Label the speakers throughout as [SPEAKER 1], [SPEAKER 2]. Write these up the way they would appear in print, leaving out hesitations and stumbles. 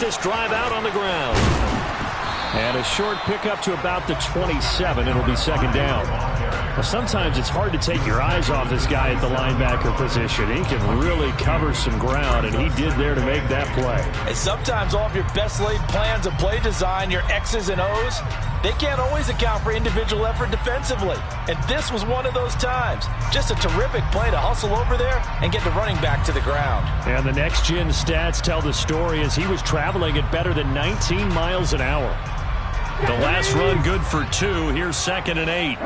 [SPEAKER 1] this drive out on the ground. And a short pickup to about the 27. It'll be second down. Well, sometimes it's hard to take your eyes off this guy at the linebacker position. He can really cover some ground, and he did there to make that play.
[SPEAKER 2] And sometimes all of your best laid plans of play design, your X's and O's, they can't always account for individual effort defensively. And this was one of those times. Just a terrific play to hustle over there and get the running back to the ground.
[SPEAKER 1] And the next-gen stats tell the story as he was traveling at better than 19 miles an hour. The last run good for 2. Here's 2nd and 8.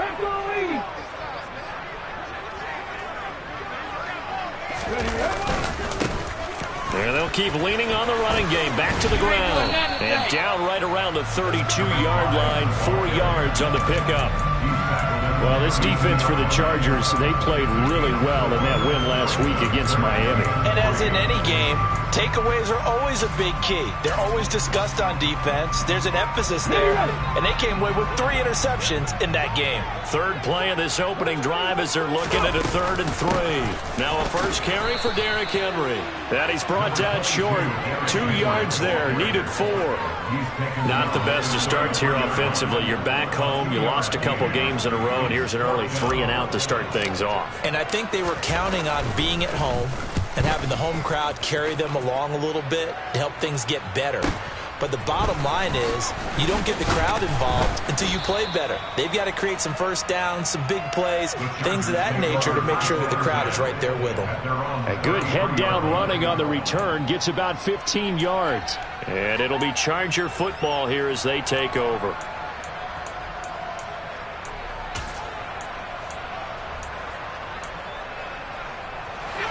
[SPEAKER 1] There they'll keep leaning on the running game. Back to the ground. And down right around the 32-yard line. 4 yards on the pickup. Well, this defense for the Chargers, they played really well in that win last week against Miami.
[SPEAKER 2] And as in any game, takeaways are always a big key. They're always discussed on defense. There's an emphasis there, and they came away with 3 interceptions in that game.
[SPEAKER 1] Third play of this opening drive as they're looking at a 3rd and 3. Now a first carry for Derrick Henry. And he's brought down short. 2 yards there, needed 4. Not the best of starts here offensively. You're back home. You lost a couple games in a row, and here's an early 3 and out to start things off.
[SPEAKER 2] And I think they were counting on being at home and having the home crowd carry them along a little bit to help things get better. But the bottom line is you don't get the crowd involved until you play better. They've got to create some first downs, some big plays, things of that nature to make sure that the crowd is right there with them.
[SPEAKER 1] A good head-down running on the return gets about 15 yards. And it'll be Charger football here as they take over.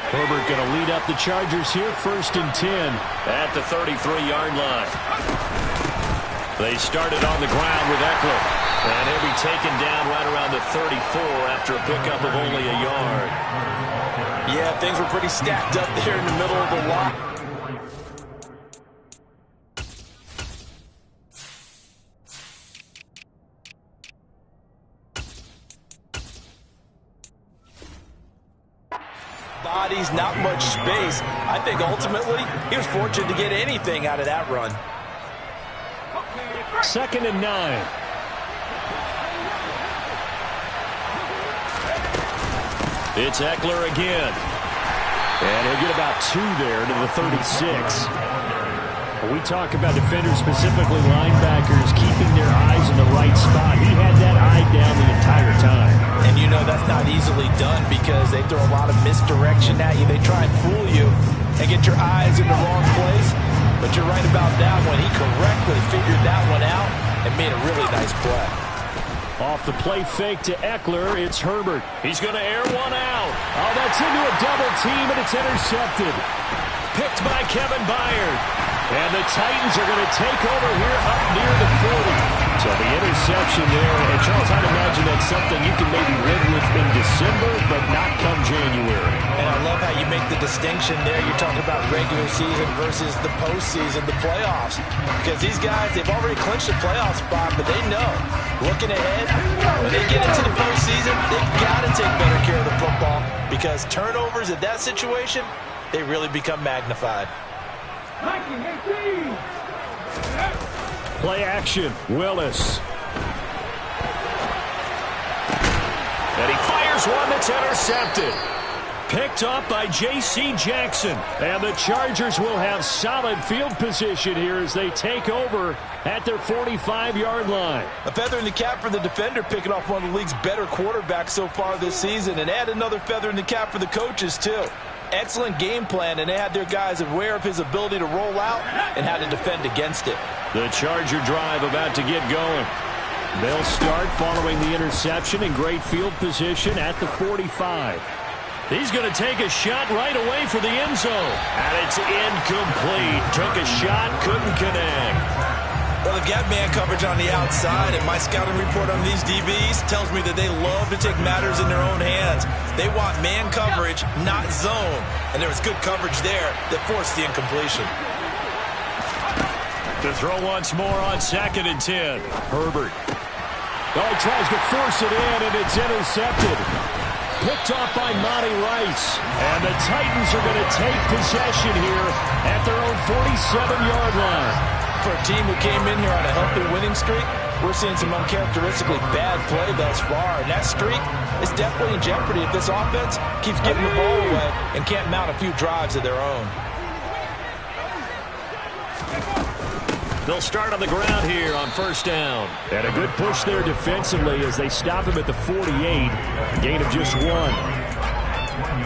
[SPEAKER 1] Herbert going to lead up the Chargers here, 1st and 10 at the 33-yard line. They started on the ground with Eckler, and he'll be taken down right around the 34 after a pickup of only a yard.
[SPEAKER 2] Yeah, things were pretty stacked up there in the middle of the lot. Bodies, not much space. I think ultimately he was fortunate to get anything out of that run.
[SPEAKER 1] 2nd and 9. It's Eckler again. And he'll get about 2 there to the 36. When we talk about defenders, specifically linebackers, keeping their eyes in the right spot. He had that eye down the entire time.
[SPEAKER 2] And you know that's not easily done because they throw a lot of misdirection at you. They try and fool you and get your eyes in the wrong place. But you're right about that one. He correctly figured that one out and made a really nice play.
[SPEAKER 1] Off the play fake to Eckler, it's Herbert. He's going to air one out. Oh, that's into a double team, and it's intercepted. Picked by Kevin Byard. And the Titans are going to take over here up near the 40. So the interception there. And Charles, I'd imagine that's something you can maybe live with in December, but not come January.
[SPEAKER 2] And I love how you make the distinction there. You're talking about regular season versus the postseason, the playoffs. Because these guys, they've already clinched a playoff spot, but they know, looking ahead, when they get into the postseason, they've got to take better care of the football because turnovers in that situation, they really become magnified.
[SPEAKER 1] Play action, Willis. And he fires one that's intercepted. Picked up by J.C. Jackson. And the Chargers will have solid field position here as they take over at their 45-yard line.
[SPEAKER 2] A feather in the cap for the defender, picking off one of the league's better quarterbacks so far this season. And add another feather in the cap for the coaches, too. Excellent game plan, and they had their guys aware of his ability to roll out and how to defend against it.
[SPEAKER 1] The Charger drive about to get going. They'll start following the interception in great field position at the 45. He's going to take a shot right away for the end zone. And it's incomplete. Took a shot, couldn't connect.
[SPEAKER 2] Well, they've got man coverage on the outside, and my scouting report on these DBs tells me that they love to take matters in their own hands. They want man coverage, not zone. And there was good coverage there that forced the incompletion.
[SPEAKER 1] To throw once more on 2nd and 10. Herbert. Oh, he tries to force it in, and it's intercepted. Picked off by Monty Rice. And the Titans are going to take possession here at their own 47-yard line.
[SPEAKER 2] for a team who came in here on a healthy winning streak, we're seeing some uncharacteristically bad play thus far. And that streak is definitely in jeopardy if this offense keeps getting the ball away and can't mount a few drives of their own.
[SPEAKER 1] They'll start on the ground here on first down. And a good push there defensively as they stop him at the 48. A gain of just 1.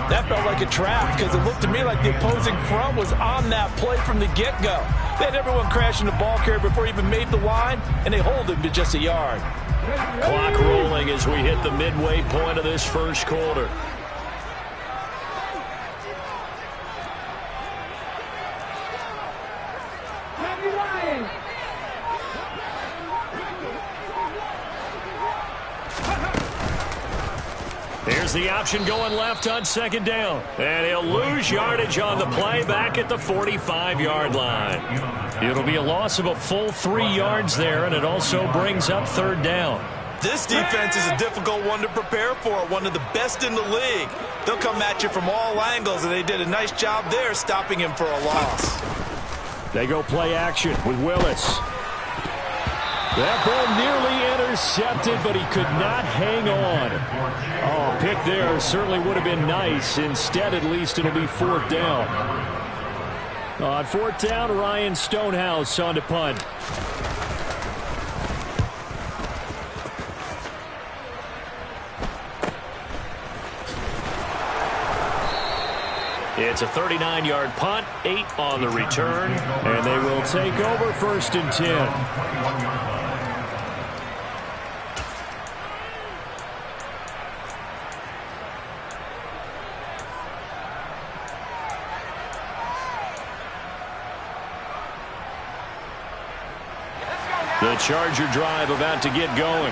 [SPEAKER 2] That felt like a trap because it looked to me like the opposing front was on that play from the get-go. They had everyone crashing the ball carrier before he even made the line, and they hold him to just a yard.
[SPEAKER 1] Clock rolling as we hit the midway point of this first quarter. Here's the option going left on second down. And he'll lose yardage on the play back at the 45-yard line. It'll be a loss of a full 3 yards there, and it also brings up third down.
[SPEAKER 2] This defense is a difficult one to prepare for, one of the best in the league. They'll come at you from all angles, and they did a nice job there stopping him for a loss.
[SPEAKER 1] They go play action with Willis. That ball nearly intercepted, but he could not hang on. Oh, pick there certainly would have been nice. Instead, at least it'll be fourth down. On fourth down, Ryan Stonehouse on to punt. It's a 39-yard punt, 8 on the return, and they will take over first and 10. The Charger drive about to get going.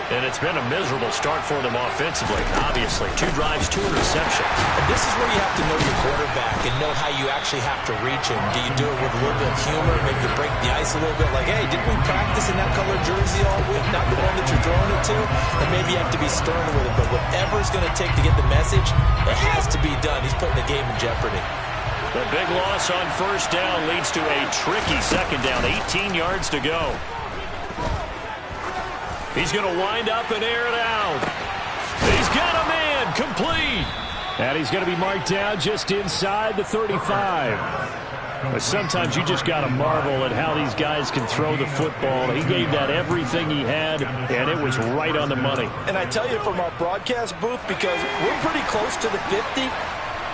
[SPEAKER 1] And it's been a miserable start for them offensively. Obviously, 2 drives, 2 interceptions.
[SPEAKER 2] And this is where you have to know your quarterback and know how you actually have to reach him. Do you do it with a little bit of humor, maybe you break the ice a little bit, like, hey, didn't we practice in that colored jersey all week, not the one that you're throwing it to? And maybe you have to be stern with it, but whatever it's going to take to get the message, it has to be done. He's putting the game in jeopardy.
[SPEAKER 1] The big loss on first down leads to a tricky second down, 18 yards to go. He's going to wind up and air it out. He's got a man, complete. And he's going to be marked down just inside the 35. But sometimes you just got to marvel at how these guys can throw the football. He gave that everything he had, and it was right on the money.
[SPEAKER 2] And I tell you from our broadcast booth, because we're pretty close to the 50,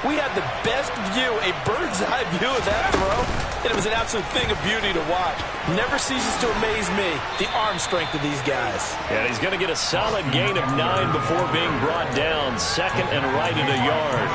[SPEAKER 2] we had the best view, a bird's-eye view of that throw, and it was an absolute thing of beauty to watch. Never ceases to amaze me, the arm strength of these guys.
[SPEAKER 1] And he's going to get a solid gain of 9 before being brought down, second and right at a yard.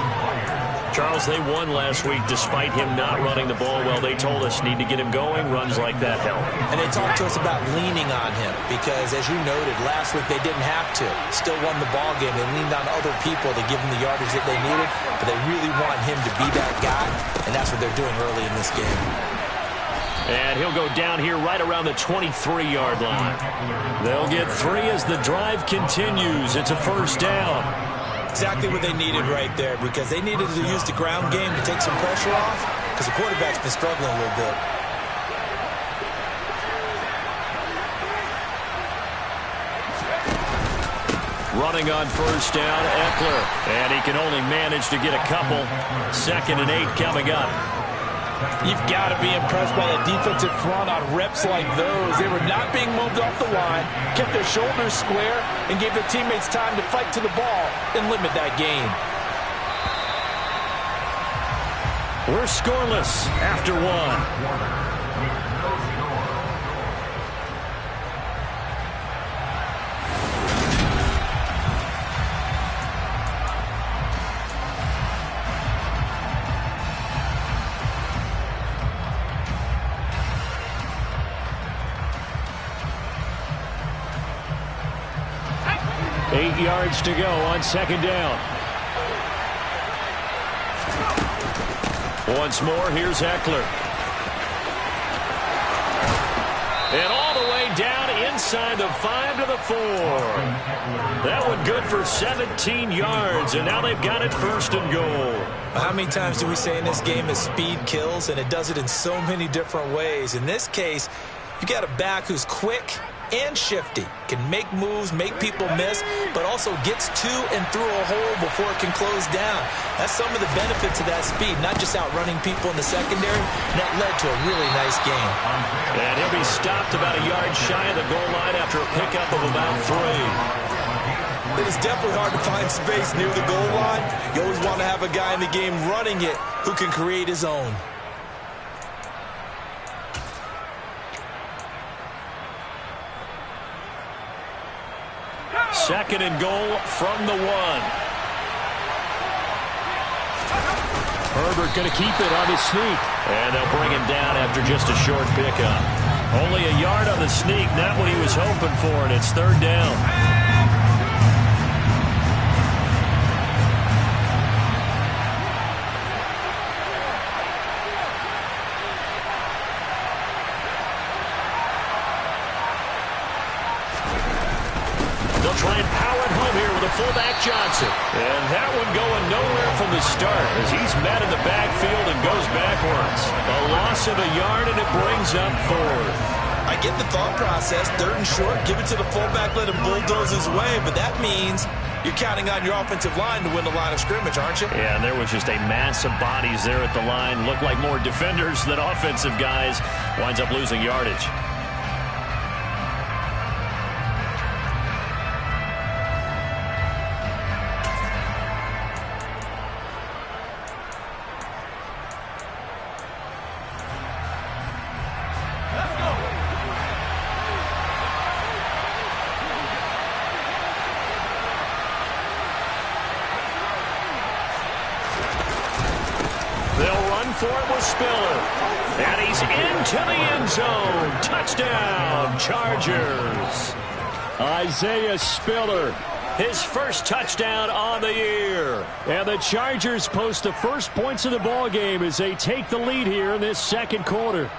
[SPEAKER 1] Charles, they won last week despite him not running the ball well. They told us need to get him going. Runs like that help.
[SPEAKER 2] And they talked to us about leaning on him because, as you noted, last week they didn't have to. Still won the ball game. They leaned on other people to give them the yardage that they needed, but they really want him to be that guy, and that's what they're doing early in this game.
[SPEAKER 1] And he'll go down here right around the 23-yard line. They'll get 3 as the drive continues. It's a first down.
[SPEAKER 2] Exactly what they needed right there, because they needed to use the ground game to take some pressure off, because the quarterback's been struggling a little bit.
[SPEAKER 1] Running on first down, Eckler. And he can only manage to get a couple. 2nd and 8 coming up.
[SPEAKER 2] You've got to be impressed by the defensive front on reps like those. They were not being moved off the line, kept their shoulders square, and gave their teammates time to fight to the ball and limit that gain.
[SPEAKER 1] We're scoreless after 1. 8 yards to go on second down. Once more, here's Eckler. And all the way down inside the 5 to the 4. That one good for 17 yards, and now they've got it 1st and goal.
[SPEAKER 2] How many times do we say in this game that speed kills, and it does it in so many different ways? In this case, you got a back who's quick and shifty, can make moves, make people miss, but also gets to and through a hole before it can close down. That's some of the benefits of that speed, not just outrunning people in the secondary. And that led to a really nice game.
[SPEAKER 1] And he'll be stopped about a yard shy of the goal line after a pickup of about 3.
[SPEAKER 2] It is definitely hard to find space near the goal line. You always want to have a guy in the game running it who can create his own.
[SPEAKER 1] Second and goal from the 1. Herbert going to keep it on his sneak. And they'll bring him down after just a short pickup. Only a yard on the sneak, not what he was hoping for, and it's 3rd down. Try and power it home here with a fullback Johnson. And that one going nowhere from the start as he's met in the backfield and goes backwards. A loss of a yard, and it brings up 4th.
[SPEAKER 2] I get the thought process. 3rd and short, give it to the fullback, let him bulldoze his way. But that means you're counting on your offensive line to win the line of scrimmage, aren't you?
[SPEAKER 1] Yeah, and there was just a mass of bodies there at the line. Looked like more defenders than offensive guys. Winds up losing yardage. For it was Spiller. And he's into the end zone. Touchdown, Chargers. Isaiah Spiller, his first touchdown on the year. And the Chargers post the first points of the ball game as they take the lead here in this second quarter.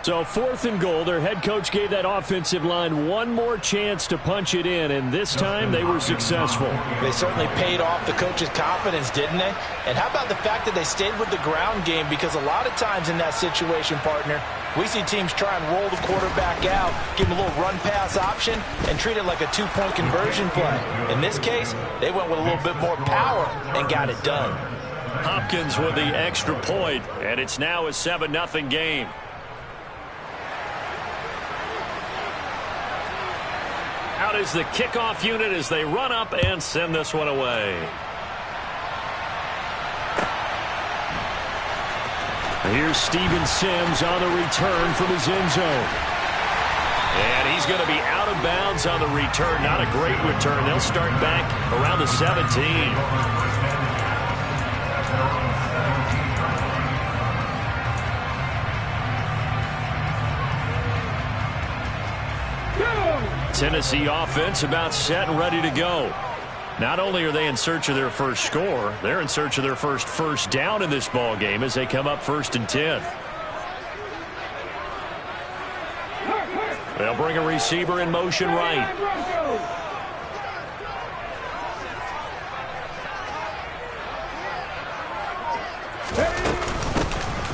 [SPEAKER 1] So 4th and goal, their head coach gave that offensive line one more chance to punch it in, and this time they were successful.
[SPEAKER 2] They certainly paid off the coach's confidence, didn't they? And how about the fact that they stayed with the ground game? Because a lot of times in that situation, partner, we see teams try and roll the quarterback out, give him a little run-pass option, and treat it like a 2-point conversion play. In this case, they went with a little bit more power and got it done.
[SPEAKER 1] Hopkins with the extra point, and it's now a 7-0 game. Out is the kickoff unit as they run up and send this one away. Here's Steven Sims on the return from his end zone. And he's going to be out of bounds on the return. Not a great return. They'll start back around the 17. Tennessee offense about set and ready to go. Not only are they in search of their first score, they're in search of their first down in this ball game as they come up 1st and 10. They'll bring a receiver in motion right.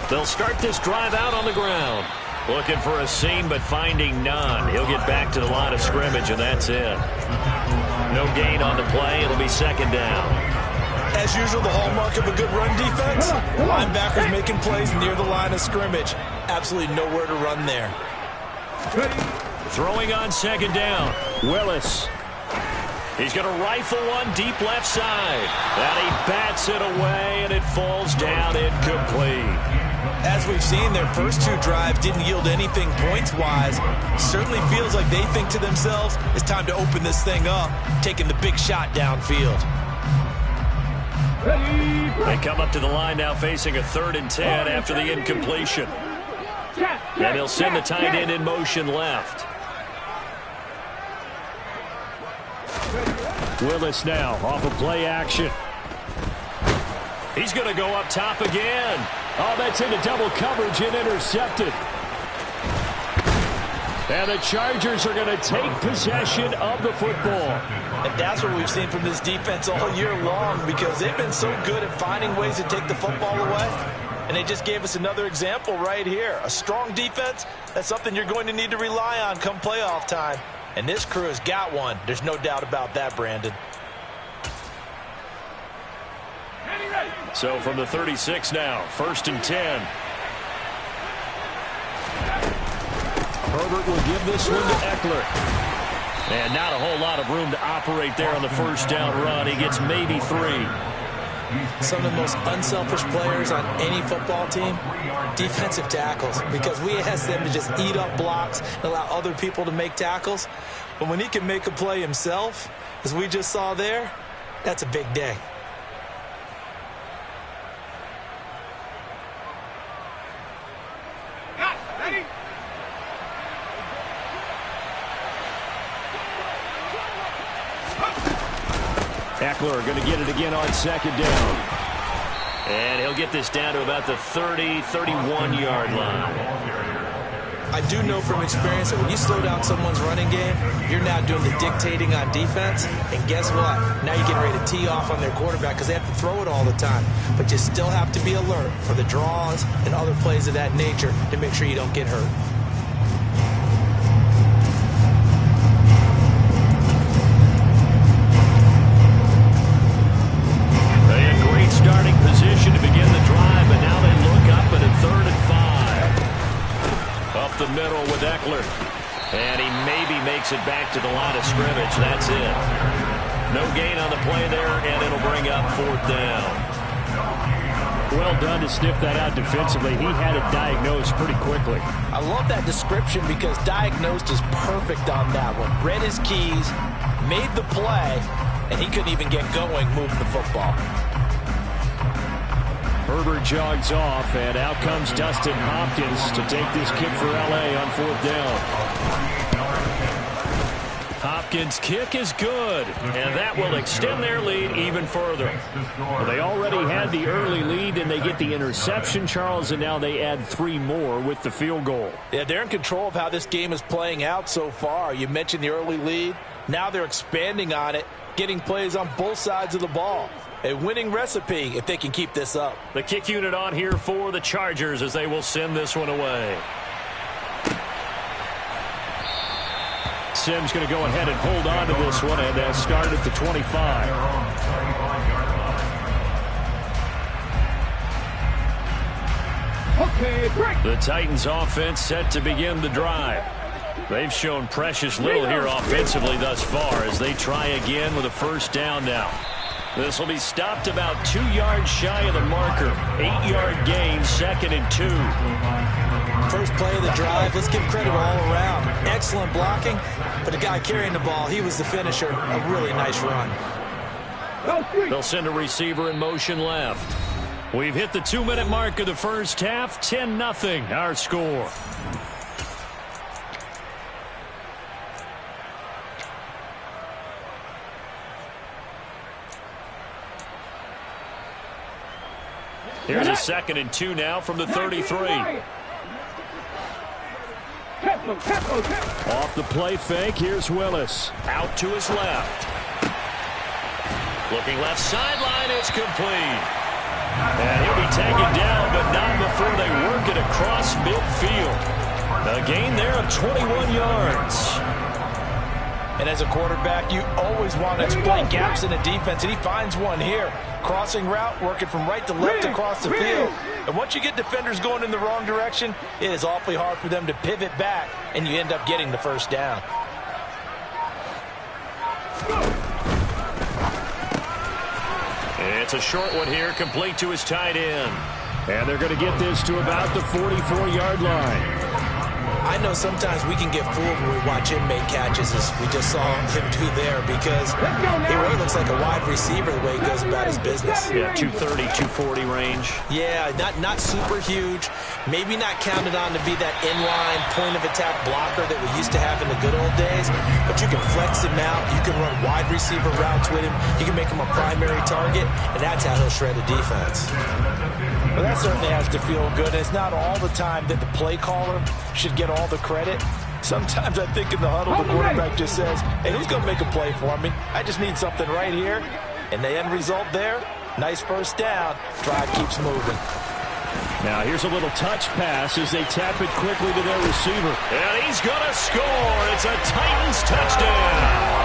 [SPEAKER 1] They'll start this drive out on the ground. Looking for a seam, but finding none. He'll get back to the line of scrimmage, and that's it. No gain on the play. It'll be 2nd down.
[SPEAKER 2] As usual, the hallmark of a good run defense, linebackers making plays near the line of scrimmage. Absolutely nowhere to run there.
[SPEAKER 1] Throwing on 2nd down, Willis. He's going to rifle one deep left side. And he bats it away, and it falls down incomplete.
[SPEAKER 2] As we've seen, their first 2 drives didn't yield anything points-wise. Certainly feels like they think to themselves, it's time to open this thing up, taking the big shot downfield.
[SPEAKER 1] They come up to the line now facing a 3rd and 10 after the incompletion. And he'll send the tight end in motion left. Willis now off of play action. He's going to go up top again. Oh, that's into double coverage and intercepted. And the Chargers are going to take possession of the football.
[SPEAKER 2] And that's what we've seen from this defense all year long, because they've been so good at finding ways to take the football away. And they just gave us another example right here. A strong defense, that's something you're going to need to rely on come playoff time. And this crew has got one. There's no doubt about that, Brandon.
[SPEAKER 1] So from the 36 now, 1st and 10. Herbert will give this one to Eckler. And not a whole lot of room to operate there on the first down run. He gets maybe 3.
[SPEAKER 2] Some of the most unselfish players on any football team, defensive tackles, because we ask them to just eat up blocks and allow other people to make tackles. But when he can make a play himself, as we just saw there, that's a big day.
[SPEAKER 1] Eckler going to get it again on 2nd down. And he'll get this down to about the 30, 31-yard line.
[SPEAKER 2] I do know from experience that when you slow down someone's running game, you're now doing the dictating on defense. And guess what? Now you're getting ready to tee off on their quarterback because they have to throw it all the time. But you still have to be alert for the draws and other plays of that nature to make sure you don't get hurt.
[SPEAKER 1] Starting position to begin the drive, and now they look up at a 3rd and 5. Up the middle with Eckler. And he maybe makes it back to the line of scrimmage. That's it. No gain on the play there, and it'll bring up 4th down. Well done to sniff that out defensively. He had it diagnosed pretty quickly.
[SPEAKER 2] I love that description because diagnosed is perfect on that one. Read his keys, made the play, and he couldn't even get going moving the football.
[SPEAKER 1] Herbert jogs off, and out comes Dustin Hopkins to take this kick for L.A. on 4th down. Hopkins' kick is good, and that will extend their lead even further. Well, they already had the early lead, and they get the interception, Charles, and now they add 3 more with the field goal.
[SPEAKER 2] Yeah, they're in control of how this game is playing out so far. You mentioned the early lead. Now they're expanding on it, getting plays on both sides of the ball. A winning recipe if they can keep this up.
[SPEAKER 1] The kick unit on here for the Chargers as they will send this one away. Sims going to go ahead and hold on to this one and start at the 25.
[SPEAKER 3] Okay, break.
[SPEAKER 1] The Titans offense set to begin the drive. They've shown precious little here offensively thus far as they try again with a 1st down now. This will be stopped about 2 yards shy of the marker. 8-yard gain, 2nd and 2.
[SPEAKER 2] First play of the drive, let's give credit all around. Excellent blocking, but the guy carrying the ball, he was the finisher. A really nice run.
[SPEAKER 1] They'll send a receiver in motion left. We've hit the 2-minute mark of the first half. 10-0 our score. Here's a 2nd and 2 now from the 33. Off the play fake, here's Willis. Out to his left. Looking left sideline, it's complete. And he'll be taken down, but not before they work it across midfield. A gain there of 21 yards.
[SPEAKER 2] And as a quarterback, you always want to exploit gaps in the defense, and he finds one here. Crossing route, working from right to left across the field. And once you get defenders going in the wrong direction, it is awfully hard for them to pivot back, and you end up getting the 1st down.
[SPEAKER 1] It's a short one here, complete to his tight end. And they're going to get this to about the 44-yard line.
[SPEAKER 2] I know sometimes we can get fooled when we watch him make catches, as we just saw him do there, because he really looks like a wide receiver the way he goes about his business.
[SPEAKER 1] Yeah, 230, 240 range.
[SPEAKER 2] Yeah, not super huge. Maybe not counted on to be that inline point-of-attack blocker that we used to have in the good old days, but you can flex him out. You can run wide receiver routes with him. You can make him a primary target, and that's how he'll shred a defense. Well, that certainly has to feel good. It's not all the time that the play caller should get all the credit. Sometimes I think in the huddle, the quarterback just says, hey, who's going to make a play for me? I just need something right here. And the end result there, nice first down. Drive keeps moving.
[SPEAKER 1] Now here's a little touch pass as they tap it quickly to their receiver. And he's going to score. It's a Titans touchdown.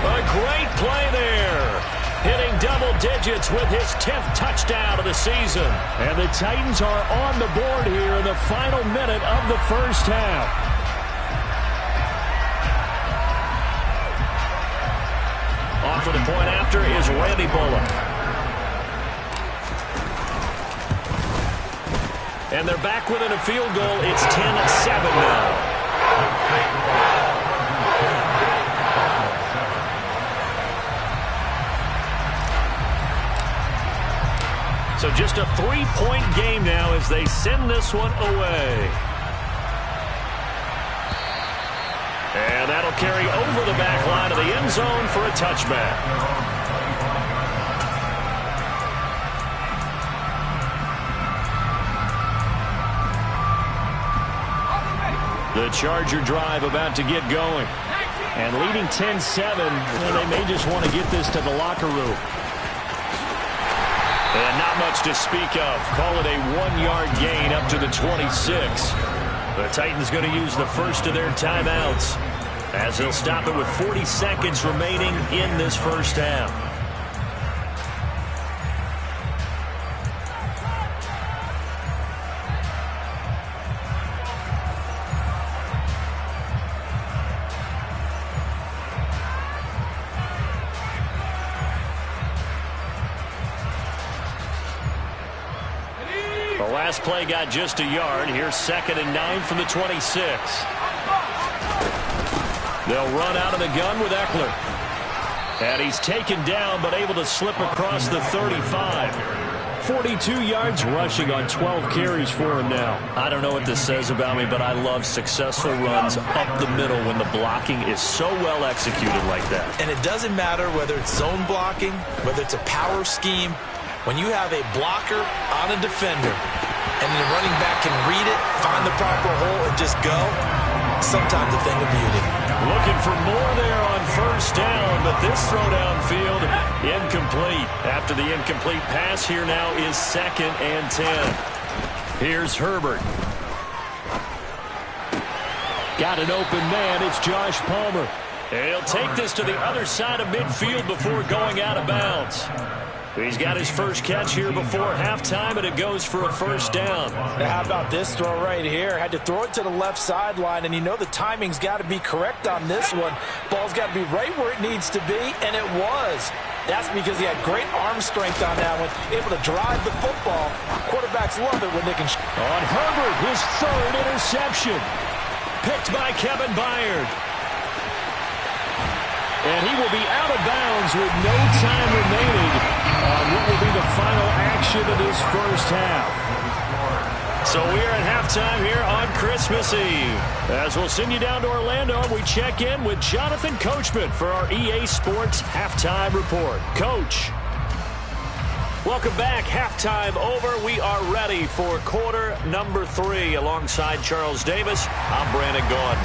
[SPEAKER 1] A great play there. Hitting double digits with his 10th touchdown of the season. And the Titans are on the board here in the final minute of the first half. Off for the point after is Randy Bullock. And they're back within a field goal. It's 10-7 now. So just a 3-point game now as they send this one away. And that'll carry over the back line of the end zone for a touchback. The Charger drive about to get going. And leading 10-7, they may just want to get this to the locker room. And not much to speak of. Call it a 1-yard gain up to the 26. The Titans going to use the first of their timeouts as they'll stop it with 40 seconds remaining in this first half. The last play got just a yard. Here's 2nd and 9 from the 26. They'll run out of the gun with Eckler. And he's taken down but able to slip across the 35. 42 yards rushing on 12 carries for him now. I don't know what this says about me, but I love successful runs up the middle when the blocking is so well executed like that.
[SPEAKER 2] And it doesn't matter whether it's zone blocking, whether it's a power scheme. When you have a blocker on a defender and the running back can read it, find the proper hole, and just go, sometimes a thing of beauty.
[SPEAKER 1] Looking for more there on first down, but this throw downfield incomplete. After the incomplete pass, here now is 2nd and 10. Here's Herbert. Got an open man. It's Josh Palmer. And he'll take this to the other side of midfield before going out of bounds. He's got his first catch here before halftime, and it goes for a first down.
[SPEAKER 2] Now, how about this throw right here? Had to throw it to the left sideline, and you know the timing's got to be correct on this one. Ball's got to be right where it needs to be, and it was. That's because he had great arm strength on that one, able to drive the football. Quarterbacks love it when they can.
[SPEAKER 1] On Herbert, his 3rd interception. Picked by Kevin Byard. And he will be out of bounds with no time remaining on what will be the final action of this first half. So we are at halftime here on Christmas Eve. As we'll send you down to Orlando, we check in with Jonathan Coachman for our EA Sports Halftime Report. Coach. Welcome back. Halftime over. We are ready for quarter number 3 alongside Charles Davis. I'm Brandon Gordon.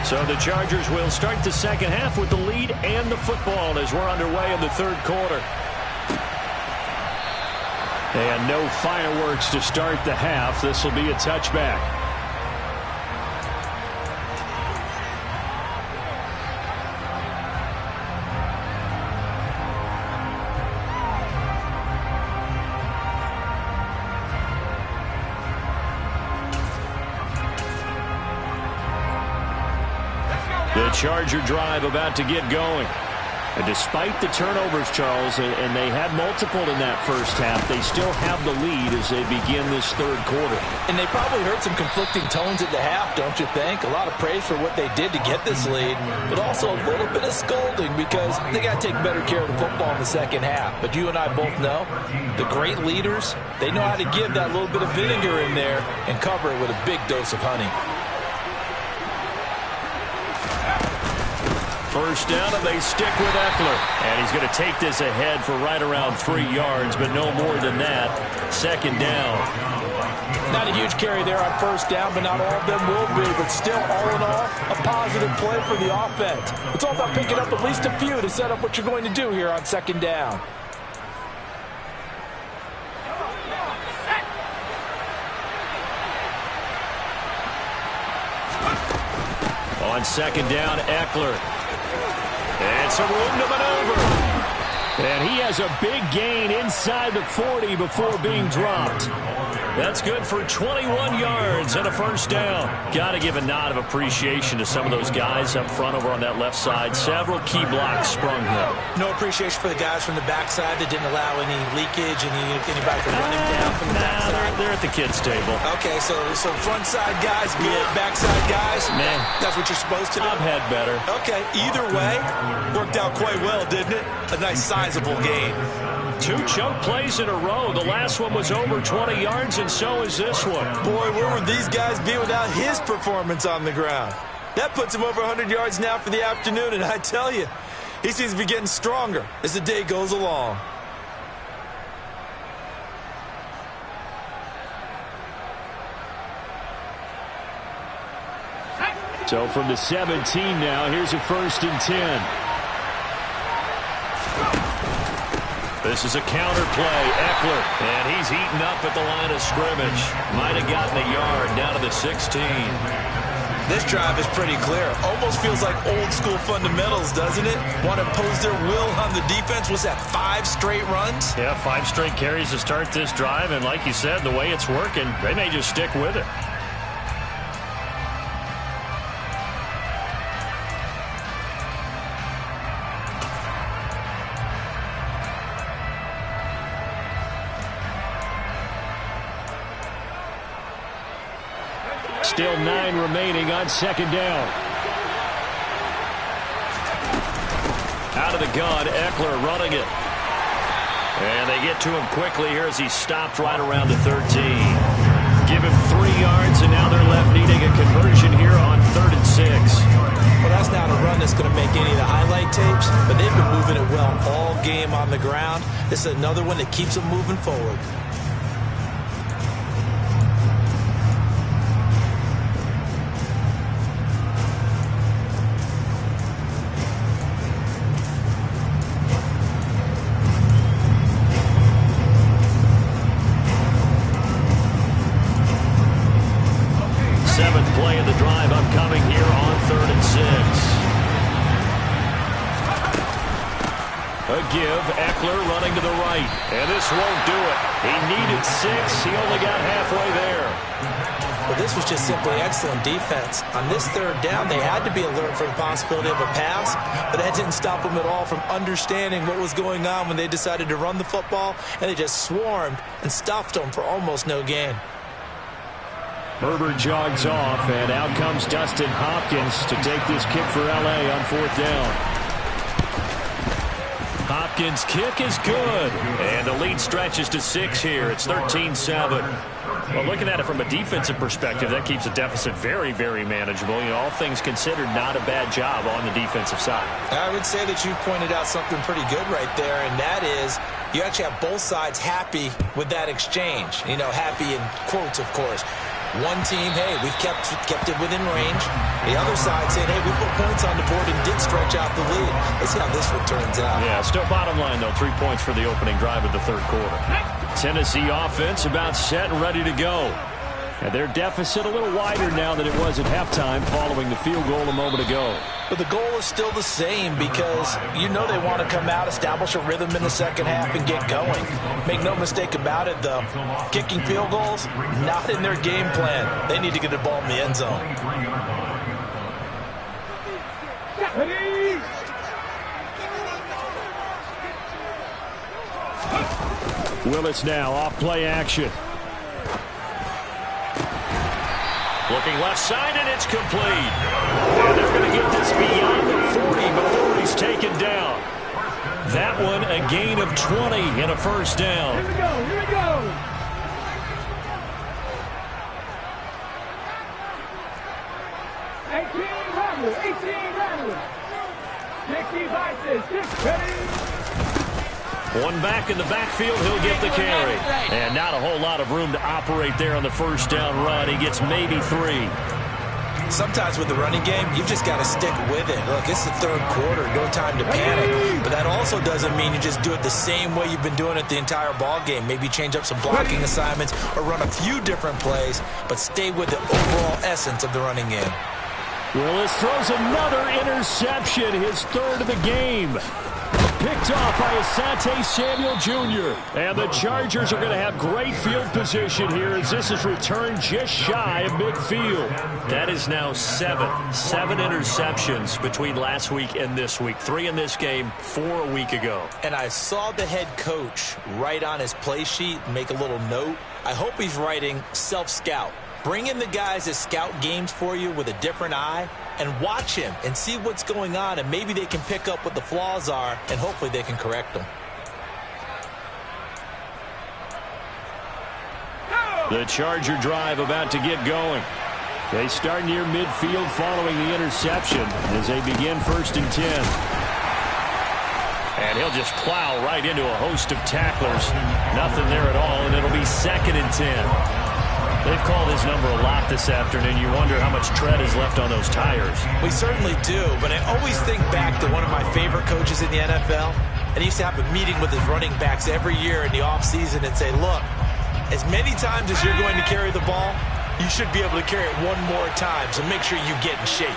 [SPEAKER 1] So the Chargers will start the second half with the lead and the football as we're underway in the 3rd quarter. And no fireworks to start the half. This will be a touchback. The Charger drive about to get going. And despite the turnovers, Charles, and they had multiple in that first half, they still have the lead as they begin this 3rd quarter.
[SPEAKER 2] And they probably heard some conflicting tones at the half, don't you think? A lot of praise for what they did to get this lead, but also a little bit of scolding because they got to take better care of the football in the second half. But you and I both know the great leaders, they know how to give that little bit of vinegar in there and cover it with a big dose of honey.
[SPEAKER 1] first down, and they stick with Eckler. And he's going to take this ahead for right around 3 yards, but no more than that. Second down.
[SPEAKER 2] Not a huge carry there on first down, but not all of them will be. But still, all in all, a positive play for the offense. It's all about picking up at least a few to set up what you're going to do here on second down.
[SPEAKER 1] On second down, Eckler. And some room to maneuver. And he has a big gain inside the 40 before being dropped. That's good for 21 yards and a first down. Got to give a nod of appreciation to some of those guys up front over on that left side. Several key blocks sprung here.
[SPEAKER 2] No appreciation for the guys from the backside that didn't allow any leakage, anybody from running down from the backside.
[SPEAKER 1] They're at the kids' table.
[SPEAKER 2] Okay, so front side guys good, backside guys,
[SPEAKER 1] man,
[SPEAKER 2] that's what you're supposed to do.
[SPEAKER 1] I've had better.
[SPEAKER 2] Okay, either way, worked out quite well, didn't it? A nice sizable gain.
[SPEAKER 1] 2 chunk plays in a row. The last one was over 20 yards, and so is this one.
[SPEAKER 2] Boy, where would these guys be without his performance on the ground? That puts him over 100 yards now for the afternoon, and I tell you, he seems to be getting stronger as the day goes along.
[SPEAKER 1] So from the 17 now, here's a 1st and 10. This is a counter play. Eckler, and he's heating up at the line of scrimmage. Might have gotten a yard down to the 16.
[SPEAKER 2] This drive is pretty clear. Almost feels like old school fundamentals, doesn't it? Want to impose their will on the defense. Was that 5 straight runs?
[SPEAKER 1] Yeah, 5 straight carries to start this drive. And like you said, the way it's working, they may just stick with it. Still 9 remaining on second down. Out of the gun, Eckler running it. And they get to him quickly here as he stopped right around the 13. Give him 3 yards, and now they're left needing a conversion here on 3rd and 6.
[SPEAKER 2] Well, that's not a run that's going to make any of the highlight tapes, but they've been moving it well all game on the ground. This is another one that keeps them moving forward.
[SPEAKER 1] Play of the drive upcoming here on 3rd and 6. A give, Eckler running to the right, and this won't do it. He needed 6, he only got halfway there.
[SPEAKER 2] Well, this was just simply excellent defense. On this 3rd down, they had to be alert for the possibility of a pass, but that didn't stop them at all from understanding what was going on when they decided to run the football, and they just swarmed and stuffed them for almost no gain.
[SPEAKER 1] Herbert jogs off, and out comes Dustin Hopkins to take this kick for L.A. on 4th down. Hopkins' kick is good, and the lead stretches to 6 here. It's 13-7. Well, looking at it from a defensive perspective, that keeps the deficit very, very manageable. You know, all things considered, not a bad job on the defensive side. I
[SPEAKER 2] would say that you've pointed out something pretty good right there, and that is you actually have both sides happy with that exchange. You know, happy in quotes, of course. One team, hey, we've kept it within range. The other side saying, hey, we put points on the board and did stretch out the lead. Let's see how this one turns out.
[SPEAKER 1] Yeah, still bottom line, though, 3 points for the opening drive of the 3rd quarter. Tennessee offense about set and ready to go. And their deficit a little wider now than it was at halftime following the field goal a moment ago.
[SPEAKER 2] But the goal is still the same because you know they want to come out, establish a rhythm in the second half, and get going. Make no mistake about it, though. Kicking field goals, not in their game plan. They need to get the ball in the end zone.
[SPEAKER 1] Willis now off play action. Looking left side, and it's complete. And they're going to get this beyond the 40 before he's taken down. That one a gain of 20 and a first down.
[SPEAKER 3] Here we go, here we go.
[SPEAKER 1] One back in the backfield, he'll get the carry. And not a whole lot of room to operate there on the first down run. He gets maybe 3.
[SPEAKER 2] Sometimes with the running game, you've just got to stick with it. Look, it's the third quarter, no time to panic. But that also doesn't mean you just do it the same way you've been doing it the entire ball game. Maybe change up some blocking assignments or run a few different plays, but stay with the overall essence of the running game.
[SPEAKER 1] Willis throws another interception, his third of the game. Picked off by Asante Samuel Jr. And the Chargers are going to have great field position here as this is returned just shy of midfield. That is now 7 interceptions between last week and this week. 3 in this game, 4 a week ago.
[SPEAKER 2] And I saw the head coach write on his play sheet, make a little note. I hope he's writing self-scout. Bring in the guys that scout games for you with a different eye and watch him and see what's going on, and maybe they can pick up what the flaws are, and hopefully they can correct them.
[SPEAKER 1] The Charger drive about to get going. They start near midfield following the interception as they begin 1st and 10. And he'll just plow right into a host of tacklers. Nothing there at all, and it'll be 2nd and 10. They've called his number a lot this afternoon. You wonder how much tread is left on those tires.
[SPEAKER 2] We certainly do, but I always think back to one of my favorite coaches in the NFL, and he used to have a meeting with his running backs every year in the offseason and say, look, as many times as you're going to carry the ball, you should be able to carry it one more time, so make sure you get in shape.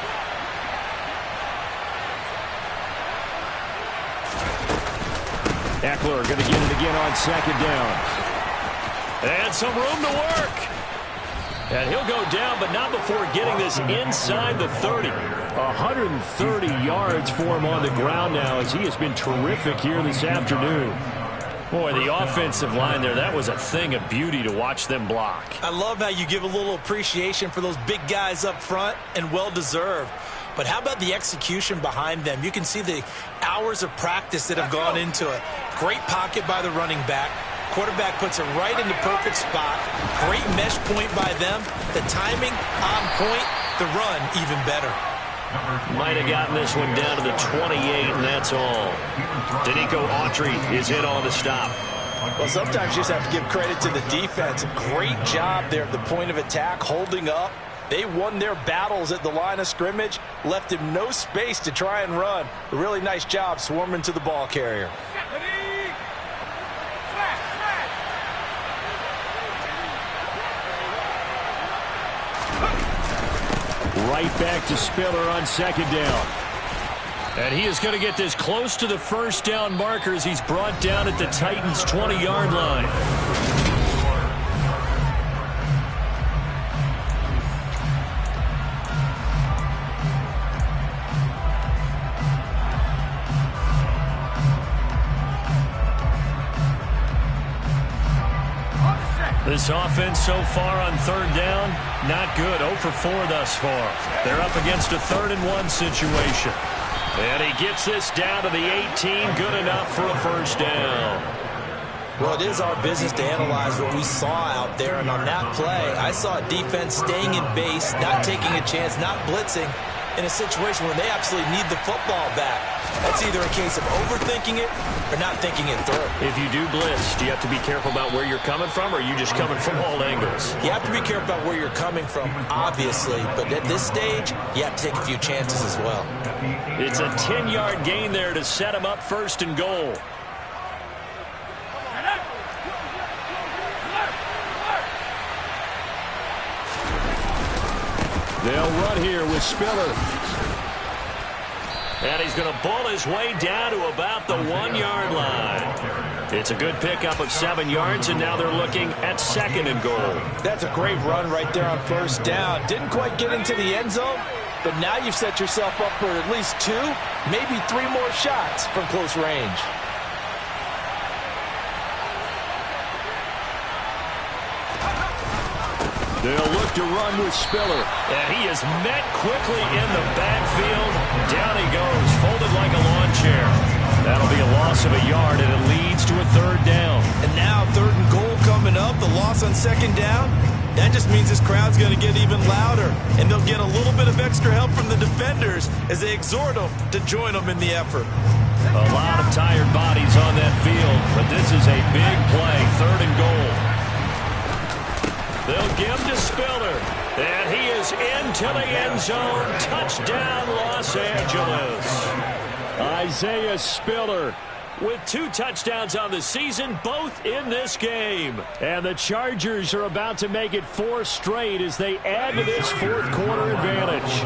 [SPEAKER 1] Eckler going to get it again on 2nd down. And some room to work. And he'll go down, but not before getting this inside the 30. 130 yards for him on the ground now as he has been terrific here this afternoon. Boy, the offensive line there, that was a thing of beauty to watch them block.
[SPEAKER 2] I love how you give a little appreciation for those big guys up front, and well-deserved. But how about the execution behind them? You can see the hours of practice that have gone into it. Great pocket by the running back. Quarterback puts it right in the perfect spot. Great mesh point by them. The timing on point. The run even better.
[SPEAKER 1] Might have gotten this one down to the 28, and that's all. Danico Autry is in on the stop.
[SPEAKER 2] Well, sometimes you just have to give credit to the defense. Great job there at the point of attack, holding up. They won their battles at the line of scrimmage, left him no space to try and run. A really nice job swarming to the ball carrier.
[SPEAKER 1] Right back to Spiller on 2nd down. And he is going to get this close to the 1st down marker as he's brought down at the Titans' 20-yard line. This offense so far on 3rd down, not good. 0 for 4 thus far. They're up against a 3rd and 1 situation. And he gets this down to the 18, good enough for a 1st down.
[SPEAKER 2] Well, it is our business to analyze what we saw out there, and on that play, I saw a defense staying in base, not taking a chance, not blitzing, in a situation where they absolutely need the football back. That's either a case of overthinking it or not thinking it through.
[SPEAKER 1] If you do blitz, do you have to be careful about where you're coming from, or are you just coming from all angles?
[SPEAKER 2] You have to be careful about where you're coming from, obviously, but at this stage, you have to take a few chances as well.
[SPEAKER 1] It's a 10-yard gain there to set him up 1st and goal. They'll run here with Spiller. And he's going to bull his way down to about the 1-yard line. It's a good pickup of 7 yards, and now they're looking at 2nd and goal.
[SPEAKER 2] That's a great run right there on 1st down. Didn't quite get into the end zone, but now you've set yourself up for at least 2, maybe 3 more shots from close range.
[SPEAKER 1] They'll look to run with Spiller. And he is met quickly in the backfield. Down he goes, folded like a lawn chair. That'll be a loss of a yard, and it leads to a 3rd down.
[SPEAKER 2] And now 3rd and goal coming up. The loss on 2nd down. That just means this crowd's going to get even louder, and they'll get a little bit of extra help from the defenders as they exhort them to join them in the effort.
[SPEAKER 1] A lot of tired bodies on that field, but this is a big play, 3rd and goal. They'll give him to Spiller, and he is into the end zone. Touchdown, Los Angeles. Isaiah Spiller with 2 touchdowns on the season, both in this game. And the Chargers are about to make it 4 straight as they add to this 4th quarter advantage.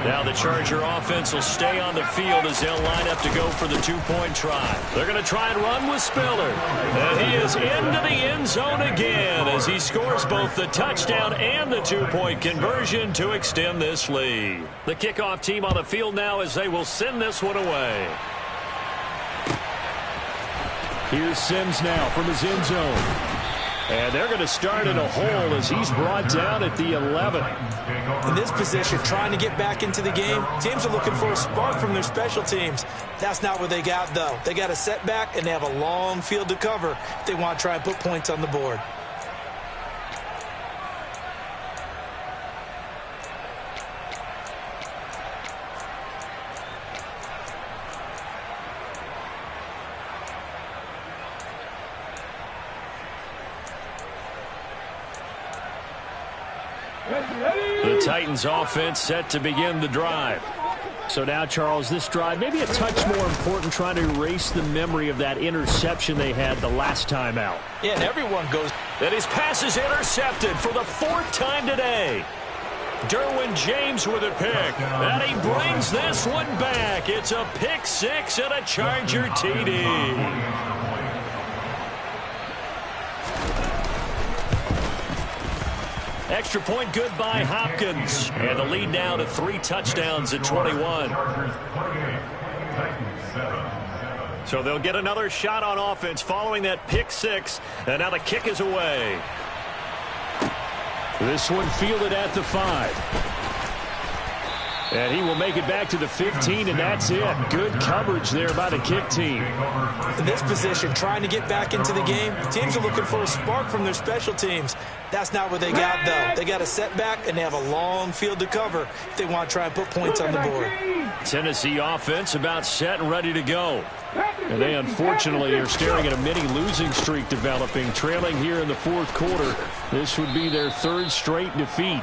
[SPEAKER 1] Now the Charger offense will stay on the field as they'll line up to go for the 2-point try. They're going to try and run with Spiller. And he is into the end zone again as he scores both the touchdown and the 2-point conversion to extend this lead. The kickoff team on the field now as they will send this one away. Here's Sims now from his end zone. And they're going to start in a hole as he's brought down at the 11.
[SPEAKER 2] In this position, trying to get back into the game, teams are looking for a spark from their special teams. That's not what they got, though. They got a setback, and they have a long field to cover if they want to try and put points on the board.
[SPEAKER 1] The Titans offense set to begin the drive. So now, Charles, this drive maybe a touch more important, trying to erase the memory of that interception they had the last time out.
[SPEAKER 2] Yeah, and everyone goes.
[SPEAKER 1] And his pass is intercepted for the 4th time today. Derwin James with a pick. And he brings this one back. It's a pick 6 and a Charger TD. Extra point good by Hopkins. And the lead now to 3 touchdowns at 21. So they'll get another shot on offense following that pick 6. And now the kick is away. This one fielded at the 5. And he will make it back to the 15, and that's it. Good coverage there by the kick team.
[SPEAKER 2] In this position, trying to get back into the game, teams are looking for a spark from their special teams. That's not what they got, though. They got a setback, and they have a long field to cover if they want to try and put points on the board.
[SPEAKER 1] Tennessee offense about set and ready to go. And they, unfortunately, are staring at a mini losing streak developing, trailing here in the 4th quarter. This would be their 3rd straight defeat.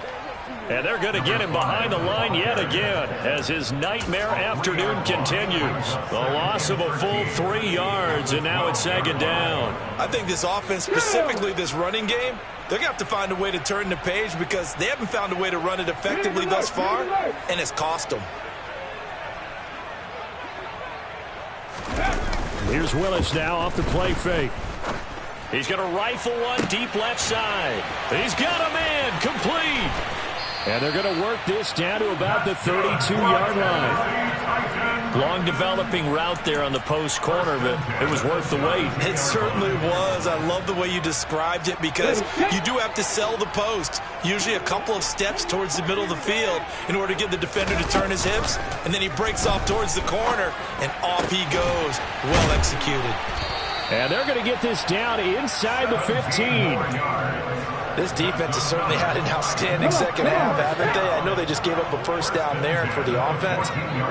[SPEAKER 1] And they're going to get him behind the line yet again as his nightmare afternoon continues. The loss of a full 3 yards, and now it's 2nd down.
[SPEAKER 2] I think this offense, specifically this running game, they're going to have to find a way to turn the page because they haven't found a way to run it effectively thus far, and it's cost them.
[SPEAKER 1] Here's Willis now off the play fake. He's going to rifle one deep left side. He's got a man complete. And they're going to work this down to about the 32-yard line. Long developing route there on the post corner, but it was worth the wait.
[SPEAKER 2] It certainly was. I love the way you described it because you do have to sell the post. Usually a couple of steps towards the middle of the field in order to get the defender to turn his hips. And then he breaks off towards the corner, and off he goes. Well executed.
[SPEAKER 1] And they're going to get this down inside the 15.
[SPEAKER 2] This defense has certainly had an outstanding second half, haven't they? I know they just gave up a 1st down there, and for the offense,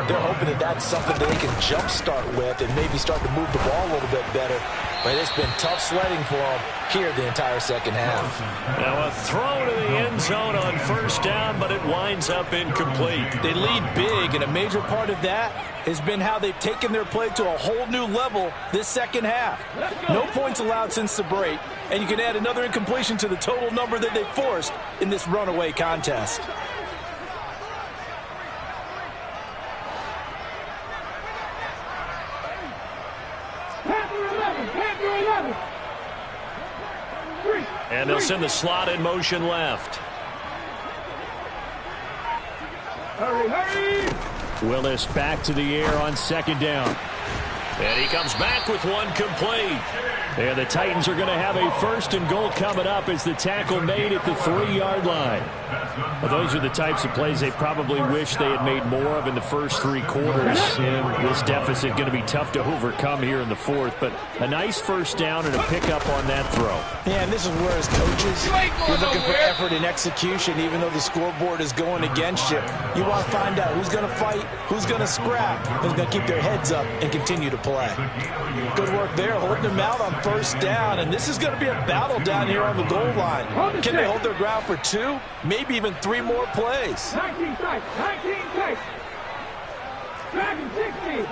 [SPEAKER 2] they're hoping that that's something that they can jumpstart with and maybe start to move the ball a little bit better. But it's been tough sledding for them here the entire second half.
[SPEAKER 1] Now a throw to the end zone on 1st down, but it winds up incomplete.
[SPEAKER 2] They lead big, and a major part of that has been how they've taken their play to a whole new level this second half. No points allowed since the break, and you can add another incompletion to the total number that they forced in this runaway contest.
[SPEAKER 1] And they'll send the slot in motion left.
[SPEAKER 3] Hurry, hurry!
[SPEAKER 1] Willis back to the air on 2nd down. And he comes back with one complete. And the Titans are going to have a 1st and goal coming up as the tackle made at the 3-yard line. Well, those are the types of plays they probably wish they had made more of in the first 3 quarters. And this deficit going to be tough to overcome here in the 4th. But a nice 1st down and a pickup on that throw.
[SPEAKER 2] Yeah, and this is where as coaches, you're looking for effort and execution, even though the scoreboard is going against you. You want to find out who's going to fight, who's going to scrap, who's going to keep their heads up and continue to play. Good work there, holding them out on 1st down, and this is going to be a battle down here on the goal line. Can they hold their ground for 2, maybe even 3 more plays?
[SPEAKER 3] 19 strikes, 19 strikes. Dragon 60.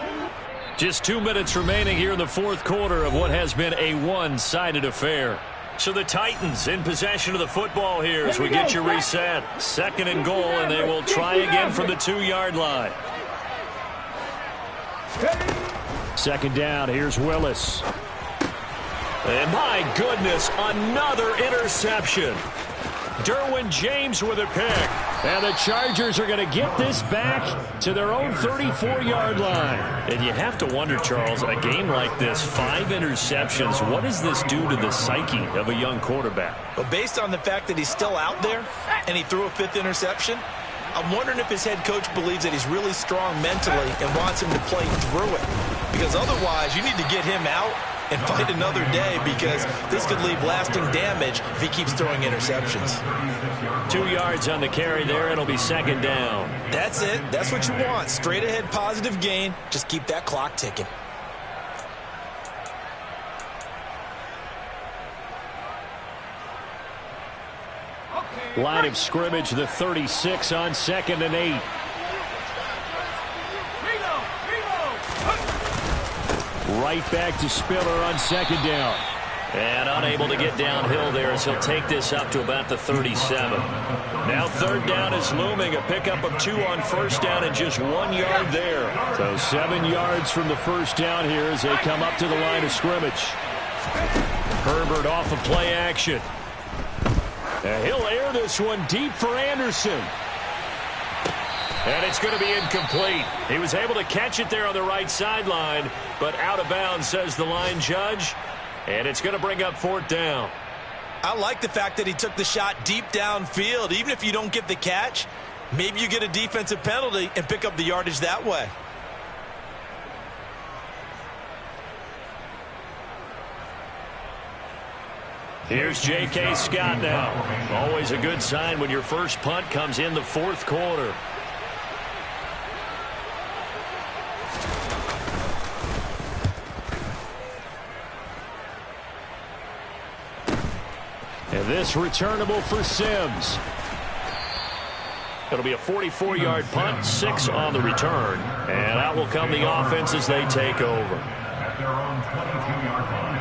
[SPEAKER 1] Just 2 minutes remaining here in the 4th quarter of what has been a one-sided affair. So the Titans in possession of the football here as we get you reset. 2nd and goal, and they will try again from the 2-yard line. 2nd down, here's Willis. And my goodness, another interception. Derwin James with a pick. And the Chargers are going to get this back to their own 34-yard line. And you have to wonder, Charles, a game like this, 5 interceptions, what does this do to the psyche of a young quarterback?
[SPEAKER 2] Well, based on the fact that he's still out there and he threw a 5th interception, I'm wondering if his head coach believes that he's really strong mentally and wants him to play through it. Because otherwise, you need to get him out and fight another day, because this could leave lasting damage if he keeps throwing interceptions.
[SPEAKER 1] 2 yards on the carry there. It'll be 2nd down.
[SPEAKER 2] That's it. That's what you want. Straight ahead positive gain. Just keep that clock ticking.
[SPEAKER 1] Line of scrimmage, the 36 on 2nd and 8. Right back to Spiller on 2nd down. And unable to get downhill there as he'll take this up to about the 37. Now 3rd down is looming. A pickup of 2 on 1st down and just 1 yard there. So 7 yards from the 1st down here as they come up to the line of scrimmage. Herbert off of play action. And he'll air this one deep for Anderson. And it's going to be incomplete. He was able to catch it there on the right sideline, but out of bounds, says the line judge. And it's going to bring up 4th down.
[SPEAKER 2] I like the fact that he took the shot deep downfield. Even if you don't get the catch, maybe you get a defensive penalty and pick up the yardage that way.
[SPEAKER 1] Here's J.K. Scott now. Always a good sign when your first punt comes in the 4th quarter. And this returnable for Sims. It'll be a 44-yard punt, 6 on the return. And out will come the offense as they take over.
[SPEAKER 3] At their own 22-yard line.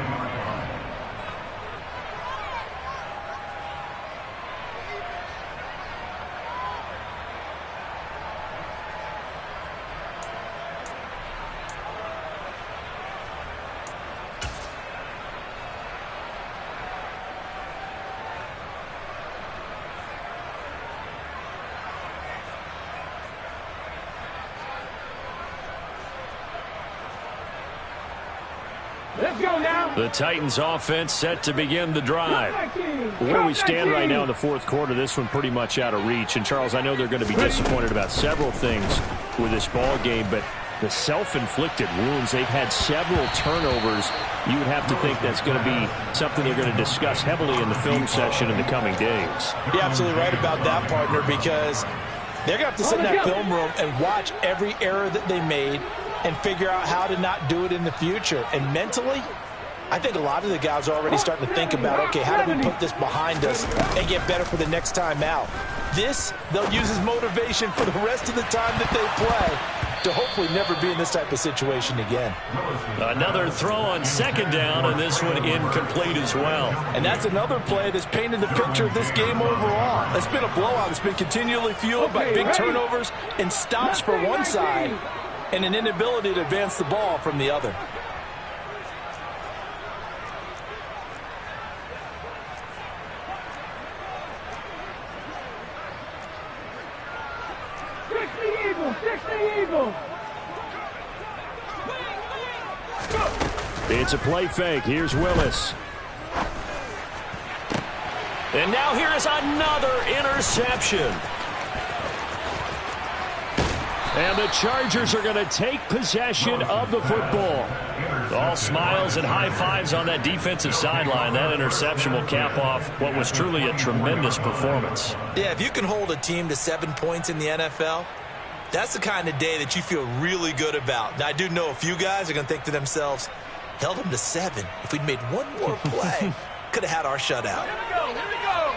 [SPEAKER 1] The Titans offense set to begin the drive. Where we stand right now in the 4th quarter, this one pretty much out of reach. And, Charles, I know they're going to be disappointed about several things with this ball game, but the self-inflicted wounds, they've had several turnovers. You would have to think that's going to be something they're going to discuss heavily in the film session in the coming days.
[SPEAKER 2] You're absolutely right about that, partner, because they're going to have to sit in that film room and watch every error that they made and figure out how to not do it in the future. And mentally, I think a lot of the guys are already starting to think about, okay, how do we put this behind us and get better for the next time out? This, they'll use as motivation for the rest of the time that they play to hopefully never be in this type of situation again.
[SPEAKER 1] Another throw on 2nd down, and this one incomplete as well.
[SPEAKER 2] And that's another play that's painted the picture of this game overall. It's been a blowout. It's been continually fueled by big turnovers and stops for one side and an inability to advance the ball from the other.
[SPEAKER 1] It's a play fake. Here's Willis. And now here is another interception. And the Chargers are going to take possession of the football. All smiles and high fives on that defensive sideline. That interception will cap off what was truly a tremendous performance.
[SPEAKER 2] Yeah, if you can hold a team to 7 points in the NFL, that's the kind of day that you feel really good about. Now, I do know a few guys are going to think to themselves, held them to 7. If we'd made one more play, could have had our shutout.
[SPEAKER 3] Here we go. Here we go.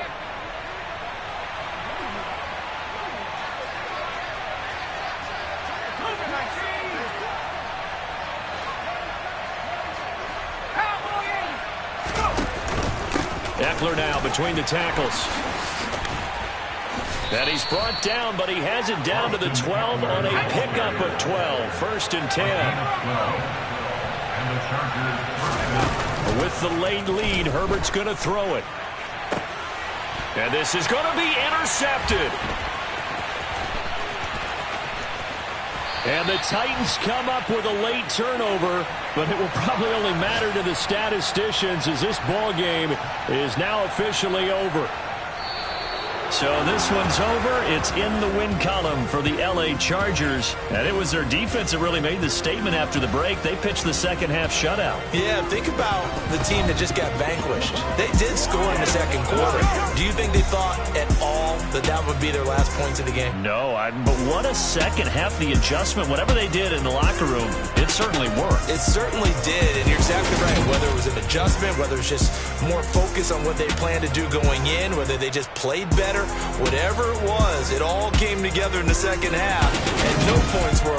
[SPEAKER 1] Eckler now between the tackles. And he's brought down, but he has it down to the 12 on a pickup of 12. 1st and 10. With the late lead, Herbert's going to throw it. And this is going to be intercepted. And the Titans come up with a late turnover, but it will probably only matter to the statisticians as this ball game is now officially over. So this one's over. It's in the win column for the L.A. Chargers. And it was their defense that really made the statement after the break. They pitched the second-half shutout.
[SPEAKER 2] Yeah, think about the team that just got vanquished. They did score in the second quarter. Do you think they thought at all that that would be their last points of the game?
[SPEAKER 1] No, but what a second half. The adjustment, whatever they did in the locker room, it certainly worked.
[SPEAKER 2] It certainly did, and you're exactly right. Whether it was an adjustment, whether it's just more focus on what they planned to do going in, whether they just played better, whatever it was, it all came together in the second half, and no points were